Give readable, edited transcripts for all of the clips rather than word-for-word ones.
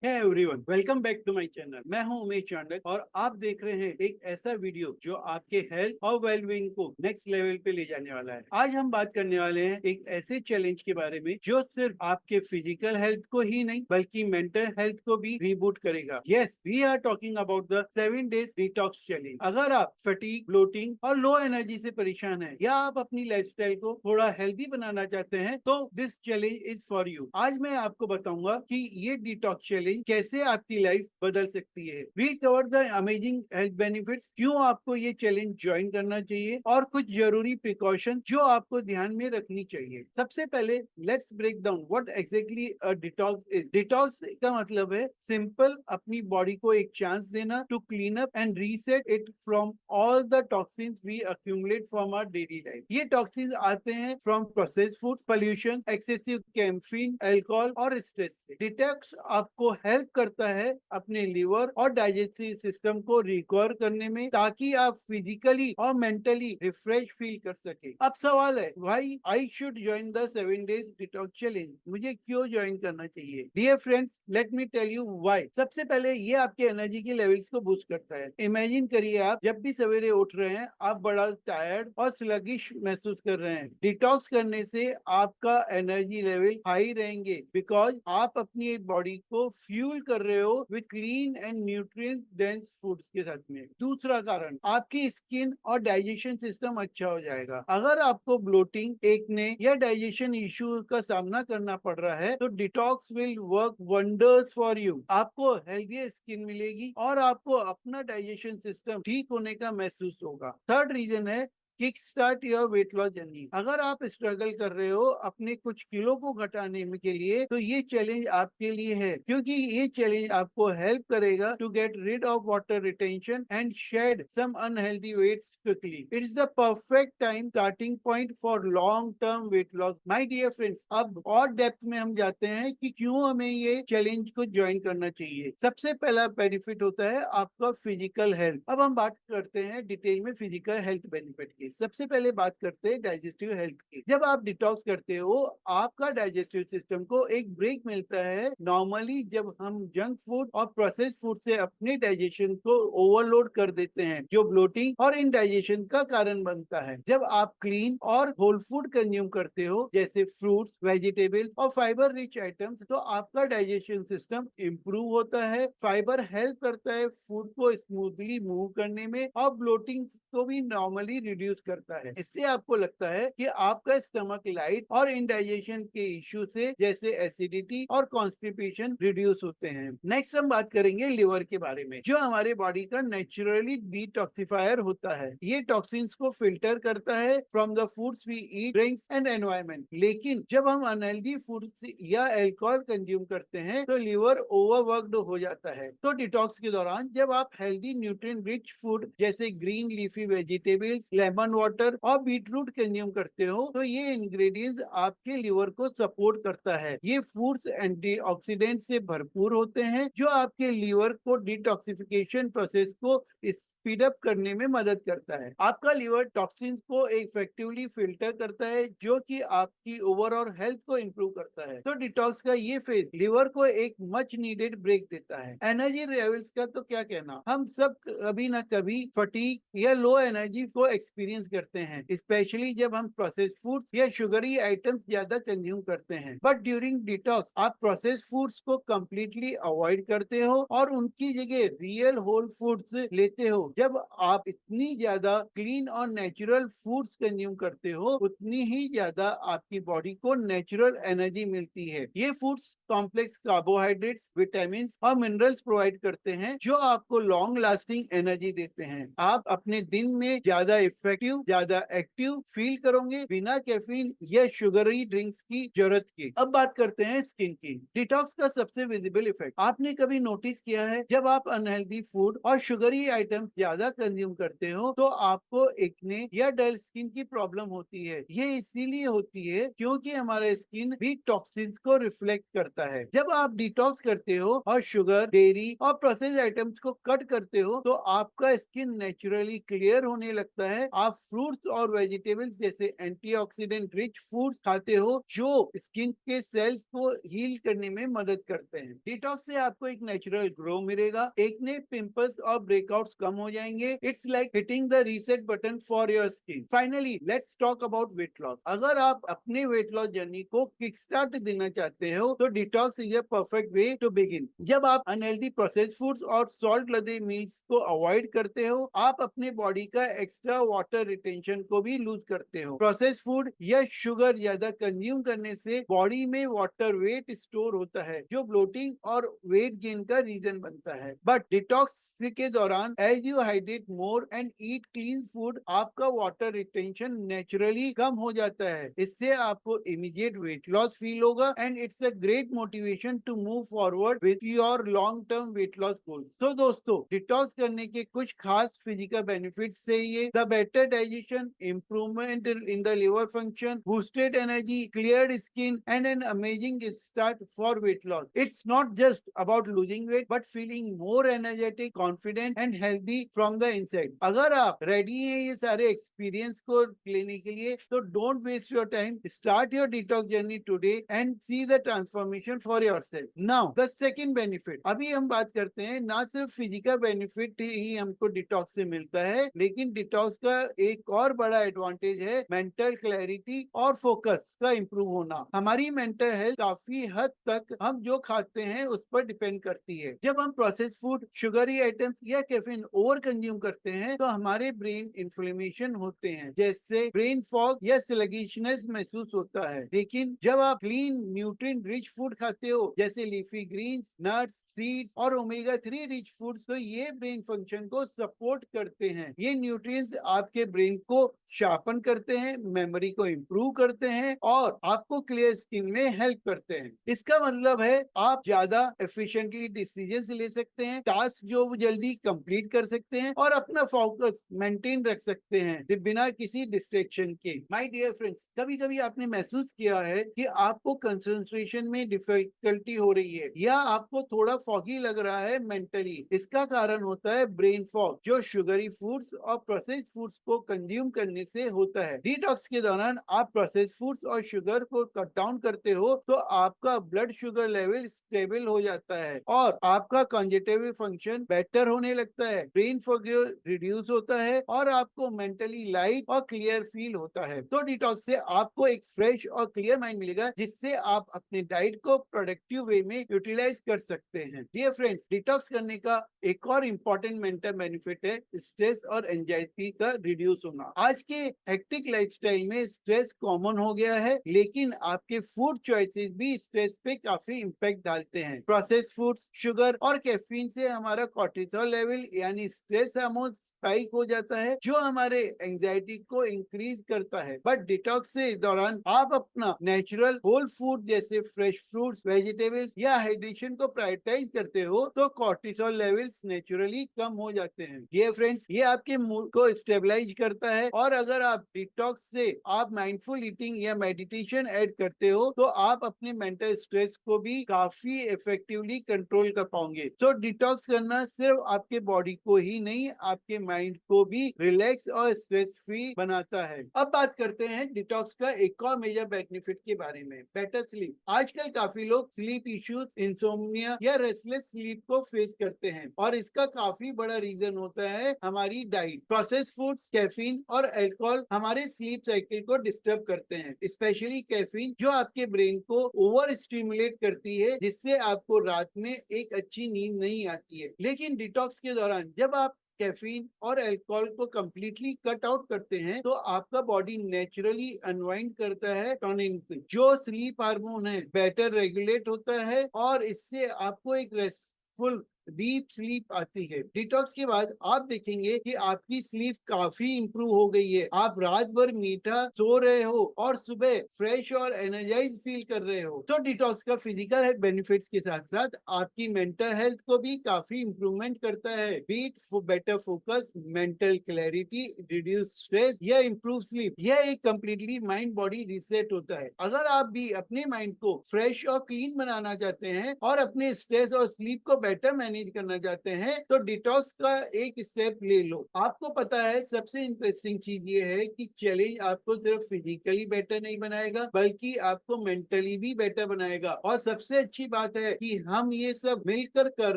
है everyone, welcome back to my channel. मैं हूं उमेश चांडक और आप देख रहे हैं एक ऐसा वीडियो जो आपके हेल्थ और वेलबींग को नेक्स्ट लेवल पे ले जाने वाला है। आज हम बात करने वाले हैं एक ऐसे चैलेंज के बारे में जो सिर्फ आपके फिजिकल हेल्थ को ही नहीं बल्कि मेंटल हेल्थ को भी रीबूट करेगा। Yes, we are talking about the 7 days detox challenge. अगर आप फटीग, ब्लोटिंग और लो एनर्जी से परेशान हैं या आप अपनी लाइफस्टाइल को थोड़ा हेल्दी बनाना चाहते हैं तो this challenge is for you. आज मैं आपको बताऊंगा कि ये डिटॉक्स चैलेंज कैसे आपकी लाइफ बदल सकती है। We'll cover the amazing health benefits, क्यों आपको ये चैलेंज ज्वाइन करना चाहिए और कुछ जरूरी प्रिकॉशन जो आपको ध्यान में रखनी चाहिए। सबसे पहले let's break down what exactly a detox is. Detox का मतलब है सिंपल, अपनी बॉडी को एक चांस देना to clean up and reset it from all the toxins we accumulate from our daily life. ये टॉक्सिन्स आते हैं from processed food, pollution, excessive caffeine, alcohol और स्ट्रेस से। डिटॉक्स आपको हेल्प करता है अपने लिवर और डाइजेस्टिव सिस्टम को रिकवर करने में, ताकि आप फिजिकली और मेंटली रिफ्रेश फील कर सके। अब सवाल है, why I should join the 7 days detox challenge. मुझे क्यों ज्वाइन करना चाहिए? Dear friends, let me tell you why. सबसे पहले ये आपके एनर्जी के लेवल्स को बूस्ट करता है। इमेजिन करिए, आप जब भी सवेरे उठ रहे हैं आप बड़ा टायर्ड और स्लगिश महसूस कर रहे हैं। डिटॉक्स करने से आपका एनर्जी लेवल हाई रहेंगे, बिकॉज आप अपनी बॉडी को फ्यूल कर रहे हो with clean and nutrient dense foods के साथ में। दूसरा कारण, आपकी स्किन और डाइजेशन सिस्टम अच्छा हो जाएगा। अगर आपको ब्लोटिंग, एक्ने या डाइजेशन इश्यू का सामना करना पड़ रहा है तो detox will work wonders for you. आपको हेल्दी स्किन मिलेगी और आपको अपना डाइजेशन सिस्टम ठीक होने का महसूस होगा। थर्ड रीजन है kick start your weight loss journey. अगर आप स्ट्रगल कर रहे हो अपने कुछ किलो को घटाने के लिए तो ये चैलेंज आपके लिए है, क्योंकि ये चैलेंज आपको हेल्प करेगा to get rid of water retention and shed some unhealthy weights quickly. It's the perfect time starting point for long term weight loss. My dear friends, अब और डेप्थ में हम जाते हैं कि क्यों हमें ये चैलेंज को ज्वाइन करना चाहिए। सबसे पहला बेनिफिट होता है आपका फिजिकल हेल्थ। अब हम बात करते हैं डिटेल में फिजिकल हेल्थ बेनिफिट की। सबसे पहले बात करते हैं डाइजेस्टिव हेल्थ की। जब आप डिटॉक्स करते हो आपका डाइजेस्टिव सिस्टम को एक ब्रेक मिलता है। नॉर्मली जब हम जंक फूड और प्रोसेस्ड फूड से अपने डाइजेशन को ओवरलोड कर देते हैं, जो ब्लोटिंग और इंडाइजेशन का कारण बनता है। जब आप क्लीन और होल फूड कंज्यूम करते हो जैसे फ्रूट्स, वेजिटेबल्स और फाइबर रिच आइटम्स, तो आपका डाइजेशन सिस्टम इंप्रूव होता है। फाइबर हेल्प करता है फूड को स्मूथली मूव करने में और ब्लोटिंग को भी नॉर्मली रिड्यूस करता है। इससे आपको लगता है कि आपका स्टमक लाइट और इंडाइजेशन के इश्यू से जैसे एसिडिटी और कॉन्स्टिपेशन रिड्यूस होते हैं। नेक्स्ट हम बात करेंगे लिवर के बारे में, जो हमारे बॉडी का नेचुरली डिटॉक्सिफायर होता है। ये टॉक्सिन्स को फिल्टर करता है from the foods we eat, drinks and environment. लेकिन जब हम अनहेल्दी फूड्स या अल्कोहल कंज्यूम करते हैं तो लिवर ओवरवर्कड हो जाता है। तो डिटॉक्स के दौरान जब आप हेल्दी न्यूट्रिएंट रिच फूड जैसे green leafy vegetables, lemon water और बीटरूट कंज्यूम करते हो तो ये इंग्रेडिएंट्स आपके लिवर को सपोर्ट करता है। ये फूड्स एंटीऑक्सीडेंट से भरपूर होते हैं जो आपके लिवर को डिटॉक्सिफिकेशन प्रोसेस को स्पीड अप करने में मदद करता है। आपका लिवर टॉक्सिन्स को इफेक्टिवली फिल्टर करता है जो कि आपकी ओवरऑल हेल्थ को इंप्रूव करता है। तो डिटॉक्स का ये फेज लिवर को एक मच नीडेड ब्रेक देता है। एनर्जी लेवल्स का तो क्या कहना, हम सब कभी ना कभी फटीग या लो एनर्जी को एक्सपीरियंस करते हैं, स्पेशली जब हम प्रोसेस्ड फूड्स या शुगरी आइटम्स ज्यादा कंज्यूम करते हैं। बट ड्यूरिंग डिटॉक्स आप प्रोसेस्ड फूड्स को कम्प्लीटली अवॉइड करते हो और उनकी जगह रियल होल फूड्स लेते हो। जब आप इतनी ज्यादा क्लीन और नेचुरल फूड्स कंज्यूम करते हो उतनी ही ज्यादा आपकी बॉडी को नेचुरल एनर्जी मिलती है। ये फूड्स कॉम्प्लेक्स कार्बोहाइड्रेट्स, विटामिन और मिनरल्स प्रोवाइड करते हैं जो आपको लॉन्ग लास्टिंग एनर्जी देते हैं। आप अपने दिन में ज्यादा इफेक्टिव, ज्यादा एक्टिव फील करोगे बिना कैफीन या शुगरी ड्रिंक्स की जरूरत के। अब बात करते हैं स्किन की। डिटॉक्स का सबसे विजिबल इफेक्ट आपने कभी नोटिस किया है, जब आप अनहेल्दी फूड और शुगरी आइटम ज्यादा कंज्यूम करते हो तो आपको एक्ने या डल स्किन की प्रॉब्लम होती है। ये इसीलिए होती है क्योंकि हमारा स्किन भी टॉक्सिन्स को रिफ्लेक्ट करता है। जब आप डिटॉक्स करते हो और शुगर, डेयरी और प्रोसेस आइटम्स को कट करते हो तो आपका स्किन नेचुरली क्लियर होने लगता है। आप आप फ्रूट्स और वेजिटेबल्स जैसे एंटीऑक्सीडेंट रिच फूड्स खाते हो जो स्किन के सेल्स को हील करने में मदद करते हैं। डिटॉक्स से आपको एक नेचुरल ग्लो मिलेगा, एक्ने, पिंपल्स और ब्रेकआउट्स कम हो जाएंगे। It's like hitting the reset button for your skin. Finally let's talk about weight loss. अगर आप अपने वेट लॉस जर्नी को किक स्टार्ट देना चाहते हो तो detox is a perfect way to begin. जब आप अनहेल्दी प्रोसेस्ड फूड्स और सॉल्ट लदे मील्स को अवॉइड करते हो, आप अपने बॉडी का एक्स्ट्रा वाटर रिटेंशन को भी लूज करते हो। प्रोसेस्ड फूड या शुगर ज्यादा कंज्यूम करने से बॉडी में वाटर वेट स्टोर होता है जो ब्लोटिंग और वेट गेन का रीजन बनता है। बट डिटॉक्स के दौरान as you hydrate more and eat clean food, आपका वाटर रिटेंशन नेचुरली कम हो जाता है। इससे आपको इमीडिएट वेट लॉस फील होगा and it's a great motivation to move forward with your long term weight loss goals. तो दोस्तों, डिटॉक्स करने के कुछ खास फिजिकल बेनिफिट्स से ये the better digestion, improvement in the liver function, boosted energy, cleared skin and an amazing start for weight loss. It's not just about losing weight but feeling more energetic, confident and healthy from the inside. अगर आप ready हैं ये सारे experience को लेने के लिए तो don't waste your time, start your detox journey today and see the transformation for yourself. Now the second benefit. अभी हम बात करते हैं ना सिर्फ फिजिकल बेनिफिट ही हमको डिटॉक्स से मिलता है, लेकिन डिटॉक्स का एक और बड़ा एडवांटेज है मेंटल क्लैरिटी और फोकस का इंप्रूव होना। हमारी मेंटल हेल्थ काफी हद तक हम जो खाते हैं उस पर डिपेंड करती है। जब हम प्रोसेस्ड फूड, शुगरी आइटम्स या कैफीन ओवर कंज्यूम करते हैं तो हमारे ब्रेन इन्फ्लेमेशन होते हैं, जैसे ब्रेन फॉग या स्लगिशनेस महसूस होता है। लेकिन जब आप क्लीन न्यूट्रिएंट रिच फूड खाते हो जैसे लीफी ग्रीन्स, नट्स, सीड्स और ओमेगा 3 रिच फूड्स, तो ये ब्रेन फंक्शन को सपोर्ट करते हैं। ये न्यूट्रिएंट्स आपके ब्रेन को शार्पन करते हैं, मेमोरी को इम्प्रूव करते हैं और आपको क्लियर स्किन में हेल्प करते हैं। इसका मतलब है आप ज्यादा एफिशिएंटली डिसीजंस ले सकते हैं, टास्क जो जल्दी कंप्लीट कर सकते हैं और अपना फोकस मेंटेन रख सकते हैं बिना किसी डिस्ट्रैक्शन के। माय डियर फ्रेंड्स, कभी कभी आपने महसूस किया है कि आपको कंसंट्रेशन में डिफिकल्टी हो रही है या आपको थोड़ा फॉगी लग रहा है मेंटली। इसका कारण होता है ब्रेन फॉग, जो शुगरी फूड्स और प्रोसेस्ड फूड्स को कंज्यूम करने से होता है। डिटॉक्स के दौरान आप प्रोसेस्ड फूड्स और शुगर को कट डाउन करते हो तो आपका ब्लड शुगर लेवल स्टेबल हो जाता है और आपका कॉन्जेटिव फंक्शन बेटर होने लगता है, ब्रेन फॉग रिड्यूस होता है और आपको मेंटली लाइट और क्लियर फील होता है। तो डिटॉक्स से आपको एक फ्रेश और क्लियर माइंड मिलेगा जिससे आप अपने डाइट को प्रोडक्टिव वे में यूटिलाइज कर सकते हैं। डियर फ्रेंड्स, डिटॉक्स करने का एक और इम्पोर्टेंट मेंटल बेनिफिट है स्ट्रेस और एंजाइटी का रिड्यूस होना। आज के हेक्टिक लाइफस्टाइल में स्ट्रेस कॉमन हो गया है, लेकिन आपके फूड चॉइसेस भी स्ट्रेस पे काफी इम्पैक्ट डालते हैं। प्रोसेस्ड फूड्स, शुगर और कैफीन से हमारा कोर्टिसोल लेवल यानी स्ट्रेस हार्मोन स्पाइक हो जाता है जो हमारे एंजाइटी को इंक्रीज करता है। बट डिटॉक्स से दौरान आप अपना नेचुरल होल फूड जैसे फ्रेश फ्रूट्स, वेजिटेबल्स या हाइड्रेशन को प्रायोरिटाइज करते हो तो कोर्टिसोल लेवल्स नेचुरली कम हो जाते हैं। ये फ्रेंड्स, ये आपके मूड को स्टेबलाइज करता है और अगर आप डिटॉक्स से आप माइंडफुल ईटिंग या मेडिटेशन ऐड करते हो तो आप अपने मेंटल स्ट्रेस को भी काफी इफेक्टिवली कंट्रोल कर पाओगे। तो डिटॉक्स करना सिर्फ आपके बॉडी को ही नहीं, आपके माइंड को भी रिलैक्स और स्ट्रेस फ्री बनाता है। अब बात करते हैं डिटॉक्स का एक और मेजर बेनिफिट के बारे में, बेटर स्लीप। आजकल काफी लोग स्लीप इश्यूज, इंसोम्निया या रेस्टलेस स्लीप को फेस करते हैं और इसका काफी बड़ा रीजन होता है हमारी डाइट। प्रोसेस्ड फूड्स, कैफीन और अल्कोहल हमारे स्लीप साइकिल को डिस्टर्ब करते हैं, स्पेशली कैफीन जो आपके ब्रेन को ओवर स्टिमुलेट करती है जिससे आपको रात में एक अच्छी नींद नहीं आती है। लेकिन डिटॉक्स के दौरान जब आप कैफीन और अल्कोहल को कम्प्लीटली कट आउट करते हैं तो आपका बॉडी नेचुरली अनवाइंड करता है टॉनिन, जो स्लीप हार्मोन है बेटर रेगुलेट होता है और इससे आपको एक रेस्टफुल डीप स्लीप आती है। डिटॉक्स के बाद आप देखेंगे कि आपकी स्लीप काफी इंप्रूव हो गई है, आप रात भर मीठा सो रहे हो और सुबह फ्रेश और एनर्जाइज फील कर रहे हो। तो डिटॉक्स का फिजिकल हेल्थ बेनिफिट्स के साथ साथ आपकी मेंटल हेल्थ को भी काफी इंप्रूवमेंट करता है, beat better focus, mental clarity, reduce stress या इंप्रूव स्लीप। यह एक कम्प्लीटली माइंड बॉडी रीसेट होता है। अगर आप भी अपने माइंड को फ्रेश और क्लीन बनाना चाहते हैं और अपने स्ट्रेस और स्लीप को बेटर मैनेज मैनेज करना चाहते हैं तो डिटॉक्स का एक स्टेप ले लो। आपको पता है सबसे इंटरेस्टिंग चीज ये है कि चैलेंज आपको सिर्फ फिजिकली बेटर नहीं बनाएगा बल्कि आपको मेंटली भी बेटर बनाएगा। और सबसे अच्छी बात है कि हम ये सब मिलकर कर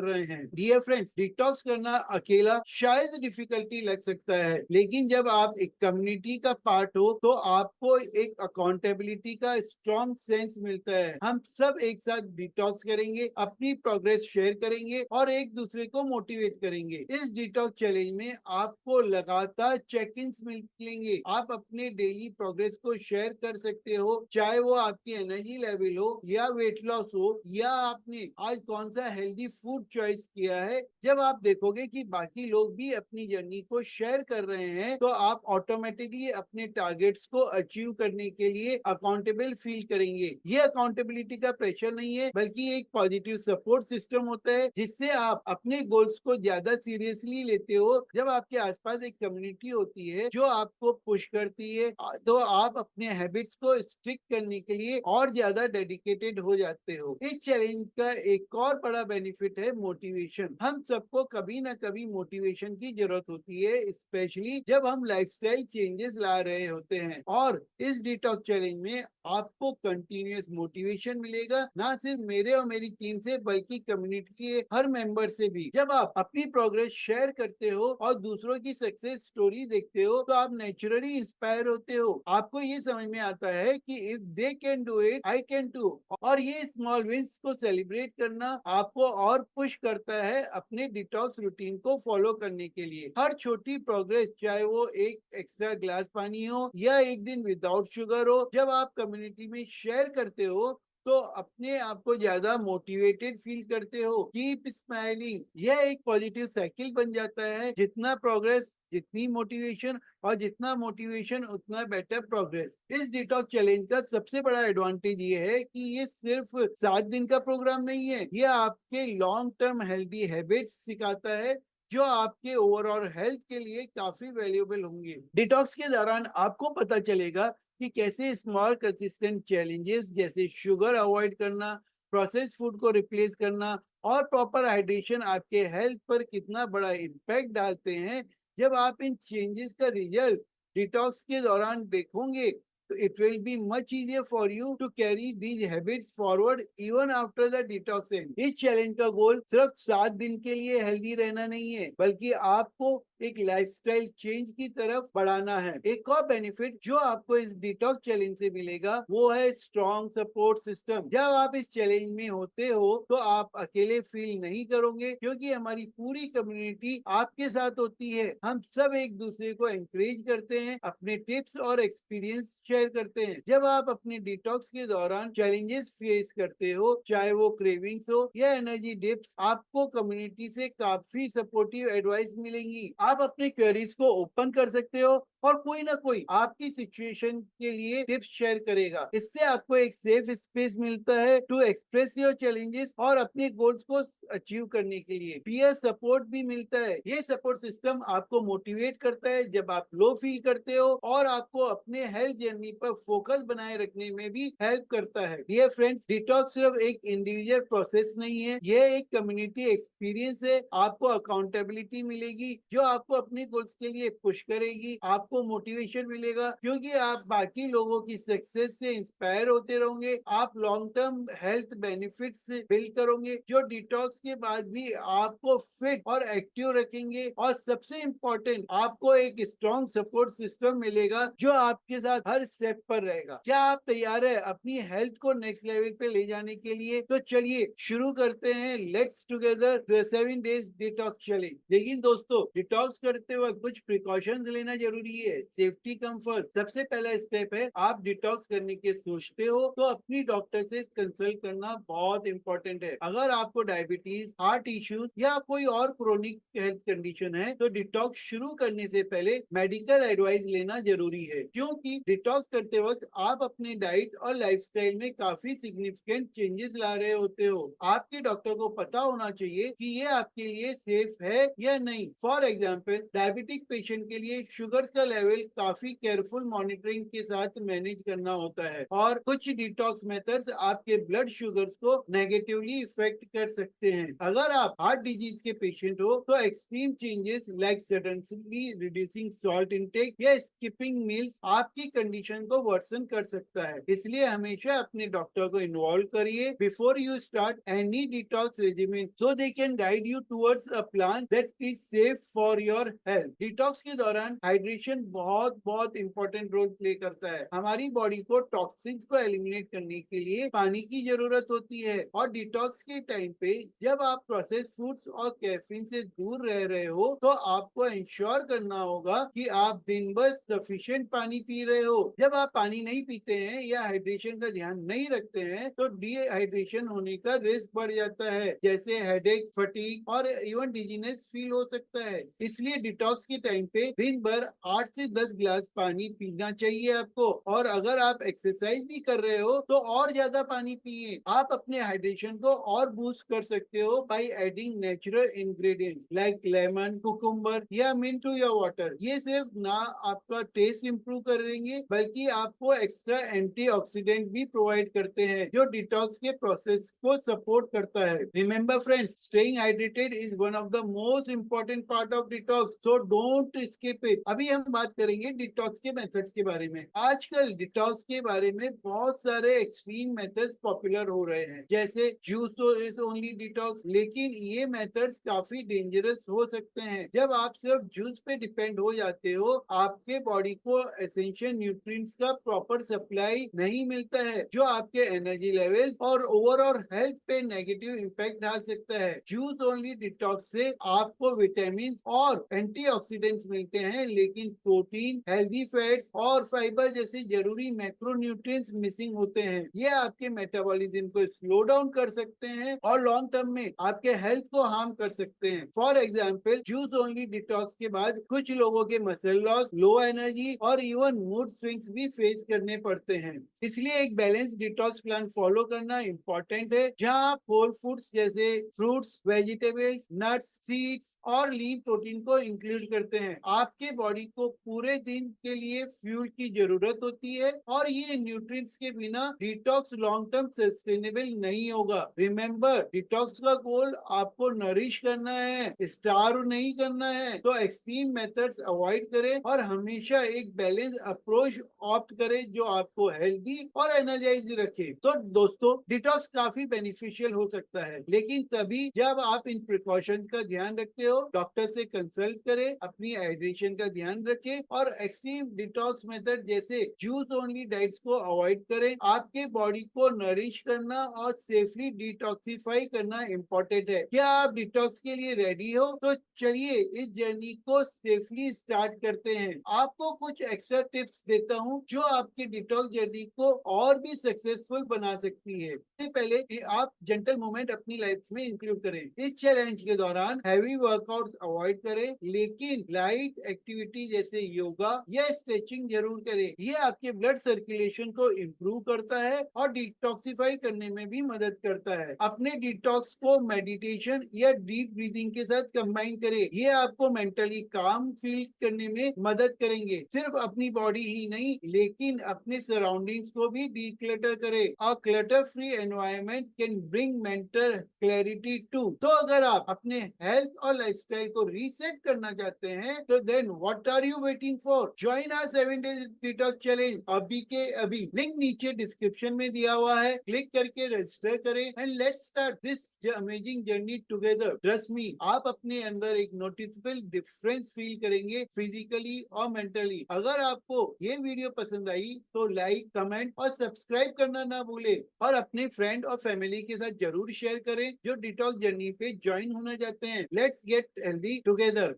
रहे हैं। डियर फ्रेंड्स, डिटॉक्स करना अकेला शायद डिफिकल्टी लग सकता है, लेकिन जब आप एक कम्युनिटी का पार्ट हो तो आपको एक अकाउंटेबिलिटी का स्ट्रॉन्ग सेंस मिलता है। हम सब एक साथ डिटॉक्स करेंगे, अपनी प्रोग्रेस शेयर करेंगे और एक दूसरे को मोटिवेट करेंगे। इस डिटॉक्स चैलेंज में आपको लगातार चेक इन मिलेंगे। आप अपने डेली प्रोग्रेस को शेयर कर सकते हो, चाहे वो आपकी एनर्जी लेवल हो या वेट लॉस हो या आपने आज कौन सा हेल्दी फूड चॉइस किया है। जब आप देखोगे कि बाकी लोग भी अपनी जर्नी को शेयर कर रहे हैं तो आप ऑटोमेटिकली अपने टारगेट्स को अचीव करने के लिए अकाउंटेबल फील करेंगे। ये अकाउंटेबिलिटी का प्रेशर नहीं है बल्कि एक पॉजिटिव सपोर्ट सिस्टम होता है जिससे आप अपने गोल्स को ज्यादा सीरियसली लेते हो। जब आपके आसपास एक कम्युनिटी होती है जो आपको पुश करती है तो आप अपने हैबिट्स को स्टिक करने के लिए और ज्यादा डेडिकेटेड हो जाते हो। इस चैलेंज का एक और बड़ा बेनिफिट है मोटिवेशन। हम सबको कभी ना कभी मोटिवेशन की जरूरत होती है, स्पेशली जब हम लाइफस्टाइल चेंजेस ला रहे होते हैं। और इस डिटॉक्स चैलेंज में आपको कंटिन्यूअस मोटिवेशन मिलेगा, ना सिर्फ मेरे और मेरी टीम से बल्कि कम्युनिटी के हर मेंबर से भी। जब आप अपनी प्रोग्रेस शेयर करते हो और दूसरों की सक्सेस स्टोरी देखते हो तो आप नेचुरली इंस्पायर होते हो। आपको ये समझ में आता है कि if they can do it I can too. और ये स्मॉल विंस को सेलिब्रेट करना आपको और पुश करता है अपने डिटॉक्स रूटीन को फॉलो करने के लिए। हर छोटी प्रोग्रेस, चाहे वो एक एक्स्ट्रा ग्लास पानी हो या एक दिन विदाउट शुगर हो, जब आप कम्युनिटी में शेयर करते हो तो अपने आप को ज्यादा मोटिवेटेड फील करते हो। कीप स्माइलिंग, यह एक पॉजिटिव साइकिल बन जाता है। जितना प्रोग्रेस जितनी मोटिवेशन और जितना मोटिवेशन उतना बेटर प्रोग्रेस। इस डिटॉक्स चैलेंज का सबसे बड़ा एडवांटेज ये है कि ये सिर्फ 7 दिन का प्रोग्राम नहीं है, ये आपके लॉन्ग टर्म हेल्दी हैबिट्स सिखाता है जो आपके ओवरऑल हेल्थ के लिए काफी वैल्यूएबल होंगे। डिटॉक्स के दौरान आपको पता चलेगा कि कैसे स्मॉल कंसिस्टेंट चैलेंजेस जैसे शुगर अवॉइड करना, प्रोसेस फूड को रिप्लेस करना और प्रॉपर हाइड्रेशन आपके हेल्थ पर कितना बड़ा इम्पैक्ट डालते हैं। जब आप इन चेंजेस का रिजल्ट डिटॉक्स के दौरान देखोगे तो it will be much easier for you to carry these habits forward even after the detox end. इस चैलेंज का गोल सिर्फ 7 दिन के लिए हेल्दी रहना नहीं है बल्कि आपको एक लाइफस्टाइल चेंज की तरफ बढ़ाना है। एक और बेनिफिट जो आपको इस डिटॉक्स चैलेंज से मिलेगा वो है स्ट्रॉन्ग सपोर्ट सिस्टम। जब आप इस चैलेंज में होते हो तो आप अकेले फील नहीं करोगे क्योंकि हमारी पूरी कम्युनिटी आपके साथ होती है। हम सब एक दूसरे को एंकरेज करते हैं, अपने टिप्स और एक्सपीरियंस शेयर करते हैं। जब आप अपने डिटॉक्स के दौरान चैलेंजेस फेस करते हो, चाहे वो क्रेविंग्स हो या एनर्जी डिप्स, आपको कम्युनिटी से काफी सपोर्टिव एडवाइस मिलेंगी। आप अपने क्वेरीज को ओपन कर सकते हो और कोई ना कोई आपकी सिचुएशन के लिए टिप्स शेयर करेगा। इससे आपको एक सेफ स्पेस मिलता है टू एक्सप्रेस योर चैलेंजेस और अपने गोल्स को अचीव करने के लिए। पीयर सपोर्ट भी मिलता है। ये सपोर्ट सिस्टम आपको मोटिवेट करता है जब आप लो फील करते हो और आपको अपने हेल्थ जर्नी पर फोकस बनाए रखने में भी हेल्प करता है। डियर फ्रेंड्स, डिटॉक्स सिर्फ एक इंडिविजुअल प्रोसेस नहीं है, यह एक कम्युनिटी एक्सपीरियंस है। आपको अकाउंटेबिलिटी मिलेगी जो आपको अपने गोल्स के लिए पुश करेगी। आपको मोटिवेशन मिलेगा क्योंकि आप बाकी लोगों की सक्सेस से इंस्पायर होते रहोगे। आप long term health benefits build करोगे जो डिटॉक्स के बाद भी आपको फिट और एक्टिव रखेंगे। और सबसे इम्पोर्टेंट, आपको एक स्ट्रॉन्ग सपोर्ट सिस्टम मिलेगा जो आपके साथ हर स्टेप पर रहेगा। क्या आप तैयार है अपनी हेल्थ को नेक्स्ट लेवल पे ले जाने के लिए? तो चलिए शुरू करते हैं let's together the 7 days detox challenge. लेकिन दोस्तों, डिटॉक्स करते वक्त कुछ प्रिकॉशंस लेना जरूरी है। सेफ्टी, कंफर्ट सबसे पहला स्टेप है। आप डिटॉक्स करने के सोचते हो तो अपनी डॉक्टर से कंसल्ट करना बहुत इंपॉर्टेंट है। अगर आपको डायबिटीज, हार्ट इश्यूज या कोई और क्रोनिक हेल्थ कंडीशन है तो डिटॉक्स शुरू करने से पहले मेडिकल एडवाइस लेना जरूरी है, क्योंकि डिटॉक्स करते वक्त आप अपने डाइट और लाइफस्टाइल में काफी सिग्निफिकेंट चेंजेस ला रहे होते हो। आपके डॉक्टर को पता होना चाहिए कि ये आपके लिए सेफ है या नहीं। फॉर एग्जाम्पल, डायबिटिक पेशेंट के लिए शुगर का लेवल काफी केयरफुल मॉनिटरिंग के साथ मैनेज करना होता है और कुछ डिटॉक्स मेथड्स आपके ब्लड शुगर्स को नेगेटिवली इफेक्ट कर सकते हैं। अगर आप हार्ट डिजीज के पेशेंट हो तो extreme changes like suddenly reducing salt intake या स्किपिंग मील्स आपकी कंडीशन को वर्सन कर सकता है। इसलिए हमेशा अपने डॉक्टर को इन्वॉल्व करिए before you start any detox regimen so they can guide you towards a plan that is safe for your health. Detox के दौरान हाइड्रेशन बहुत बहुत इंपॉर्टेंट रोल प्ले करता है। हमारी बॉडी को टॉक्सिन्स को एलिमिनेट करने के लिए पानी की जरूरत होती है और डिटॉक्स के टाइम पे जब आप प्रोसेस फूड्स और कैफीन से दूर रह रहे हो तो आपको इंश्योर करना होगा कि आप दिन भर सफिशिएंट पानी पी रहे हो। जब आप पानी नहीं पीते हैं या हाइड्रेशन का ध्यान नहीं रखते हैं तो डिहाइड्रेशन होने का रिस्क बढ़ जाता है, जैसे हेडेक, फटीग और इवन डिजीनेस फील हो सकता है। इसलिए डिटॉक्स के टाइम पे दिन भर 8 से 10 गिलास पानी पीना चाहिए आपको। और अगर आप एक्सरसाइज भी कर रहे हो तो और ज्यादा पानी पिए। आप अपने हाइड्रेशन को और बूस्ट कर सकते हो by adding natural ingredients like lemon, cucumber या मिंट टू योर वाटर। ये सिर्फ ना आपका टेस्ट इंप्रूव करेंगे बल्कि आपको एक्स्ट्रा एंटीऑक्सीडेंट भी प्रोवाइड करते हैं जो डिटॉक्स के प्रोसेस को सपोर्ट करता है। Remember friends, staying hydrated is one of the most important part of detox, so don't skip it. अभी हम बात करेंगे डिटॉक्स के मेथड्स के बारे में। आजकल डिटॉक्स के बारे में बहुत सारे एक्सट्रीम मेथड्स पॉपुलर हो रहे हैं, जैसे जूस इज ओनली डिटॉक्स, लेकिन ये मेथड्स काफी डेंजरस हो सकते हैं। जब आप सिर्फ जूस पे डिपेंड हो जाते हो, आपके बॉडी को एसेंशियल न्यूट्रिएंट्स का प्रॉपर सप्लाई नहीं मिलता है जो आपके एनर्जी लेवल और ओवरऑल हेल्थ पे नेगेटिव इम्पैक्ट डाल सकता है। जूस ओनली डिटॉक्स से आपको विटामिन और एंटीऑक्सीडेंट्स मिलते हैं, लेकिन प्रोटीन, हेल्दी फैट्स और फाइबर जैसे जरूरी मैक्रोन्यूट्रिएंट्स मिसिंग होते हैं। ये आपके मेटाबॉलिज्म को स्लो डाउन कर सकते हैं और लॉन्ग टर्म में आपके हेल्थ को हार्म कर सकते हैं। For example, juice only detox के बाद कुछ लोगों के मसल लॉस, लो एनर्जी और इवन मूड स्विंग्स भी फेस करने पड़ते हैं। इसलिए एक बैलेंस डिटॉक्स प्लान फॉलो करना इम्पोर्टेंट है, जहां आप होल फूड्स जैसे फ्रूट्स, वेजिटेबल्स, नट्स, सीड्स और लीन प्रोटीन को इंक्लूड करते हैं। आपके बॉडी को पूरे दिन के लिए फ्यूल की जरूरत होती है और ये न्यूट्रिएंट्स के बिना डिटॉक्स लॉन्ग टर्म सस्टेनेबल नहीं होगा। रिमेंबर, डिटॉक्स का गोल आपको नरिश करना है, स्टार्व नहीं करना है। तो एक्सट्रीम मेथड्स अवॉइड करें और हमेशा एक बैलेंस अप्रोच ऑप्ट करें जो आपको हेल्दी और एनर्जाइज रखे। तो दोस्तों, डिटॉक्स काफी बेनिफिशियल हो सकता है, लेकिन तभी जब आप इन प्रिकॉशंस का ध्यान रखते हो। डॉक्टर से कंसल्ट करें, अपनी हाइड्रेशन का ध्यान रखें और एक्सट्रीम डिटॉक्स मेथड जैसे जूस ओनली डाइट्स को अवॉइड करें। आपके बॉडी को नरिश करना और सेफली डिटॉक्सिफाई करना इम्पोर्टेंट है। क्या आप डिटॉक्स के लिए रेडी हो? तो चलिए इस जर्नी को सेफली स्टार्ट करते हैं। आपको कुछ एक्स्ट्रा टिप्स देता हूं जो आपके डिटॉक्स जर्नी को और भी सक्सेसफुल बना सकती है। इससे पहले कि आप जेंटल मूवमेंट अपनी लाइफ में इंक्लूड करें। इस चैलेंज के दौरान हैवी वर्कआउट अवॉइड करें, लेकिन लाइट एक्टिविटी जैसे योगा या स्ट्रेचिंग जरूर करें। ये आपके ब्लड सर्कुलेशन को इम्प्रूव करता है और डिटॉक्सिफाई करने में भी मदद करता है। अपने डिटॉक्स को मेडिटेशन या डीप ब्रीदिंग के साथ कंबाइन करें। ये आपको मेंटली काम फील करने में मदद करेंगे। सिर्फ अपनी बॉडी ही नहीं, लेकिन अपने सराउंडिंग्स को भी डिक्लटर करें। A clutter free environment can bring mental clarity too. तो अगर आप अपने हेल्थ और लाइफस्टाइल को रीसेट करना चाहते हैं तो then what are you waiting for? Join our 7 days detox challenge अभी के अभी। लिंक नीचे डिस्क्रिप्शन में दिया हुआ है, क्लिक करके रजिस्टर करें and let's start this amazing journey together. Trust me, आप अपने अंदर एक नोटिसेबल डिफरेंस फील करेंगे फिजिकली और मेंटली। अगर आपको ये वीडियो पसंद आई तो लाइक, कमेंट और सब्सक्राइब करना ना भूले और अपने फ्रेंड और फैमिली के साथ जरूर शेयर करें जो डिटॉक्स जर्नी पे ज्वाइन होना चाहते हैं। Let's get healthy together.